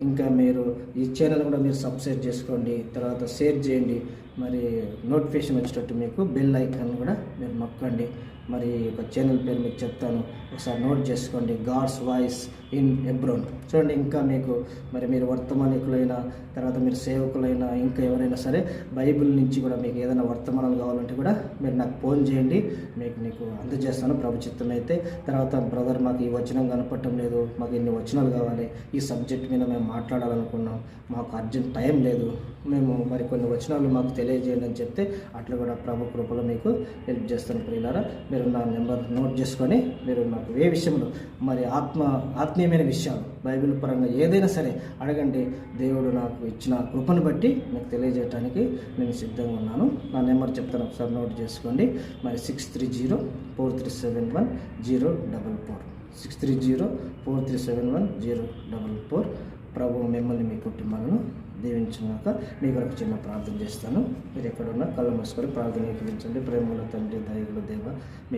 ఇంకా మీరు ఈ ఛానల్ కూడా మీరు సబ్స్క్రైబ్ చేసుకోండి, తర్వాత షేర్ చేయండి, మరి నోటిఫికేషన్ వచ్చేటట్టు మీకు బెల్ ఐకాన్ కూడా మీరు నొక్కండి. మరి ఒక ఛానల్ పేరు మీకు చెప్తాను, ఒకసారి నోట్ చేసుకోండి, గాడ్స్ వాయిస్ ఇన్ హెబ్రోన్. చూడండి, ఇంకా మీకు మరి మీరు వర్తమానికులైనా, తర్వాత మీరు సేవకులైనా, ఇంకా ఎవరైనా సరే బైబిల్ నుంచి కూడా మీకు ఏదైనా వర్తమానాలు కావాలంటే కూడా మీరు నాకు ఫోన్ చేయండి, మీకు అందజేస్తాను ప్రభు చిత్తం అయితే. తర్వాత బ్రదర్ మాకు ఈ వచనం కనపడటం లేదు, మాకు ఇన్ని వచనాలు కావాలి, ఈ సబ్జెక్ట్ మీద మేము మాట్లాడాలనుకున్నాం, మాకు అర్జెంట్ టైం లేదు, మేము మరి కొన్ని వచనాలు మాకు తెలియజేయండి అని చెప్తే అట్లా కూడా ప్రభు కృపలో మీకు హెల్ప్ చేస్తాను. ప్రియులారా, మీరు నా నెంబర్ నోట్ చేసుకొని మీరు నాకు ఏ విషయంలో మరి ఆత్మీయమైన విషయాలు బైబిల్ పరంగా ఏదైనా సరే అడగండి. దేవుడు నాకు ఇచ్చిన కృపను బట్టి మీకు తెలియజేయడానికి నేను సిద్ధంగా ఉన్నాను. నా నెంబర్ చెప్తాను, ఒకసారి నోట్ చేసుకోండి. మరి 6304371044 6304371044. ప్రభు మిమ్మల్ని మీ కుటుంబాలను దీవించుగాక. మీ కొరకు చిన్న ప్రార్థన చేస్తాను. మీరు ఎక్కడున్నా కళ్ళు మూసుకొని ప్రార్థన ఏకీవించండి. ప్రేమలో తండ్రి, దయగల దేవ, మీ